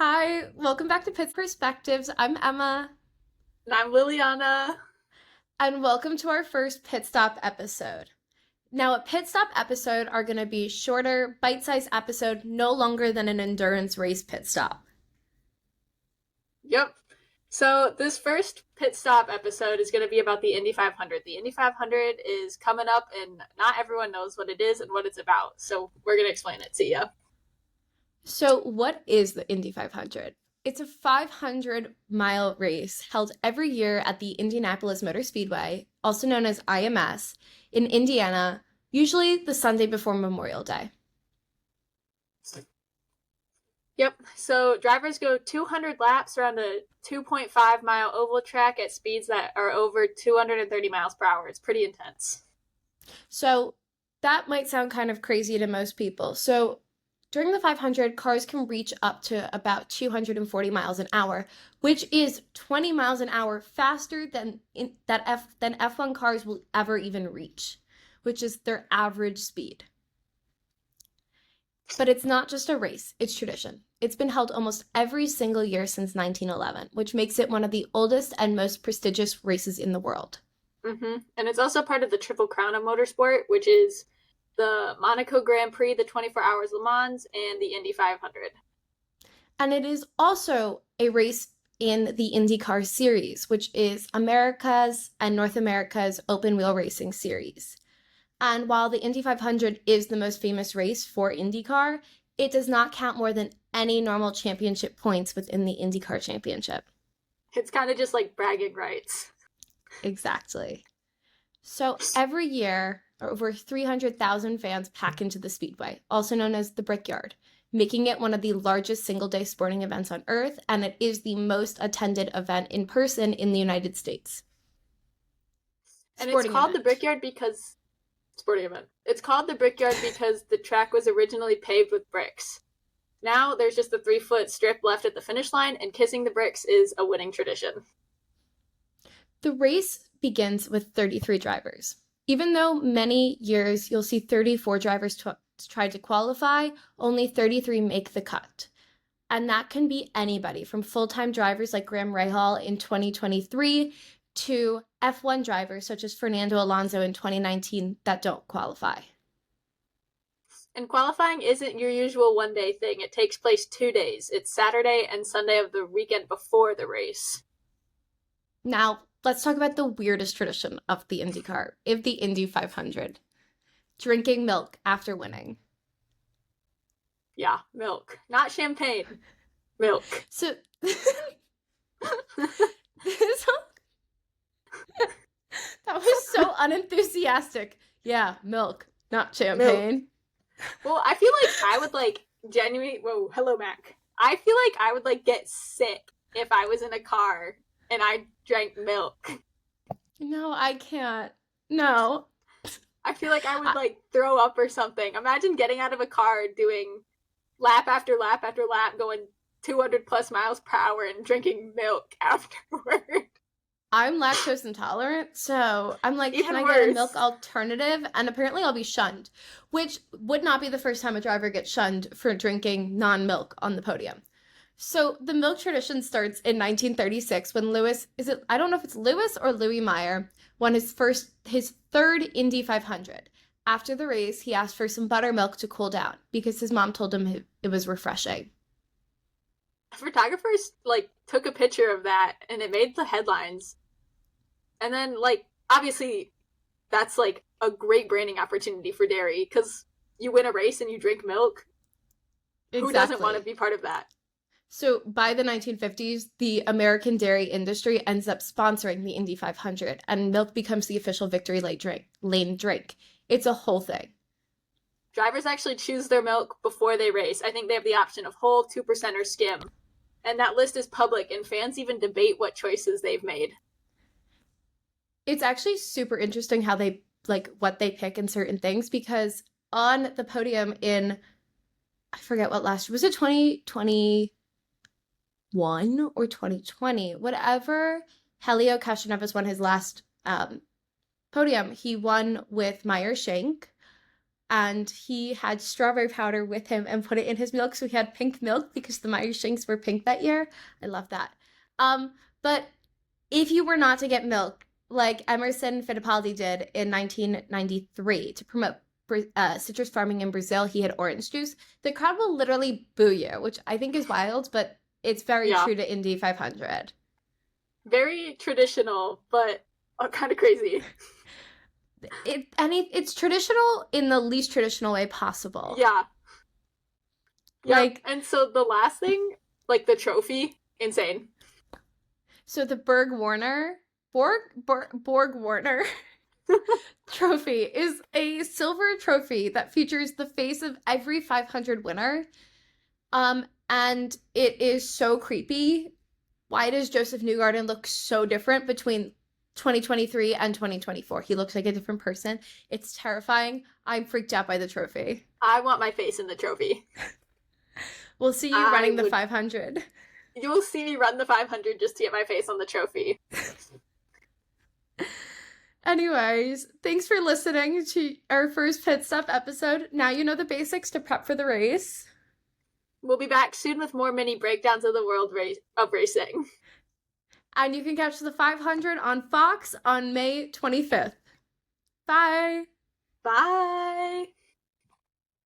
Hi, welcome back to Pitt Perspectives. I'm Emma, And I'm Liliana. and welcome to our first Pit Stop episode. Now, a Pit Stop episode are going to be shorter, bite-sized episode, no longer than an endurance race pit stop. Yep. So this first pit stop episode is going to be about the Indy 500. The Indy 500 is coming up, and not everyone knows what it is and what it's about. So we're going to explain it to you. So, what is the Indy 500? It's a 500-mile race held every year at the Indianapolis Motor Speedway, also known as IMS, in Indiana, usually the Sunday before Memorial Day. Yep. So drivers go 200 laps around a 2.5-mile oval track at speeds that are over 230 miles per hour. It's pretty intense. So that might sound kind of crazy to most people. So during the 500, cars can reach up to about 240 miles an hour, which is 20 miles an hour faster than F1 cars will ever even reach, which is their average speed. But it's not just a race, it's tradition. It's been held almost every single year since 1911, which makes it one of the oldest and most prestigious races in the world. And it's also part of the Triple Crown of motorsport, which is the Monaco Grand Prix, the 24 Hours Le Mans, and the Indy 500. And it is also a race in the IndyCar series, which is America's and North America's open wheel racing series. And while the Indy 500 is the most famous race for IndyCar, it does not count more than any normal championship points within the IndyCar championship. It's kind of just like bragging rights. Exactly. So every year, over 300,000 fans pack into the Speedway, also known as the Brickyard, making it one of the largest single-day sporting events on Earth, and it is the most attended event in person in the United States. And it's called the Brickyard because sporting event. It's called the Brickyard because the track was originally paved with bricks. Now there's just a 3-foot strip left at the finish line, and kissing the bricks is a winning tradition. The race begins with 33 drivers. Even though many years you'll see 34 drivers try to qualify, only 33 make the cut. And that can be anybody from full-time drivers like Graham Rahal in 2023 to F1 drivers such as Fernando Alonso in 2019 that don't qualify. And qualifying isn't your usual one-day thing. It takes place 2 days. It's Saturday and Sunday of the weekend before the race. Now, let's talk about the weirdest tradition of the IndyCar, of the Indy 500. Drinking milk after winning. Yeah, milk. Not champagne. Milk. So, that was so unenthusiastic. Yeah, milk, not champagne. Milk. Well, I feel like I would genuinely. Whoa, hello, Mac. I feel like I would get sick if I was in a car and I drank milk. No, I can't. No. I feel like I would throw up or something. Imagine getting out of a car doing lap after lap after lap, going 200 plus miles per hour and drinking milk afterward. I'm lactose intolerant, so I'm like, Even can I get a milk alternative? And apparently I'll be shunned, which would not be the first time a driver gets shunned for drinking non-milk on the podium. So the milk tradition starts in 1936 when I don't know if it's Lewis or Louis Meyer, won his third Indy 500. After the race, he asked for some buttermilk to cool down because his mom told him it was refreshing. Photographers took a picture of that and it made the headlines. And then obviously that's a great branding opportunity for dairy because you win a race and you drink milk. Exactly. Who doesn't want to be part of that? So by the 1950s, the American dairy industry ends up sponsoring the Indy 500 and milk becomes the official victory lane drink. It's a whole thing. Drivers actually choose their milk before they race. I think they have the option of whole, 2% or skim. And that list is public and fans even debate what choices they've made. It's actually super interesting how they what they pick in certain things because on the podium in, I forget what last year, was it 2021 or 2020? Whatever, Helio Castroneves won his last podium. He won with Meyer Shank. and he had strawberry powder with him and put it in his milk, so he had pink milk because the Meyer Shanks were pink that year. I love that. But if you were not to get milk, like Emerson Fittipaldi did in 1993 to promote citrus farming in Brazil, he had orange juice. The crowd will literally boo you, which I think is wild, but it's very true to Indy 500. Very traditional, but kind of crazy. It's traditional in the least traditional way possible. Yeah. Like, and so the last thing, like the trophy, insane. So the Borg Warner trophy is a silver trophy that features the face of every 500 winner. And it is so creepy. Why does Joseph Newgarden look so different between 2023 and 2024? He looks like a different person. It's terrifying. I'm freaked out by the trophy. I want my face in the trophy. We'll see you running the 500. You will see me run the 500 just to get my face on the trophy. Anyways, thanks for listening to our first pit stop episode. Now you know the basics to prep for the race. We'll be back soon with more mini breakdowns of the world of racing. And you can catch the 500 on Fox on May 25th. Bye! Bye!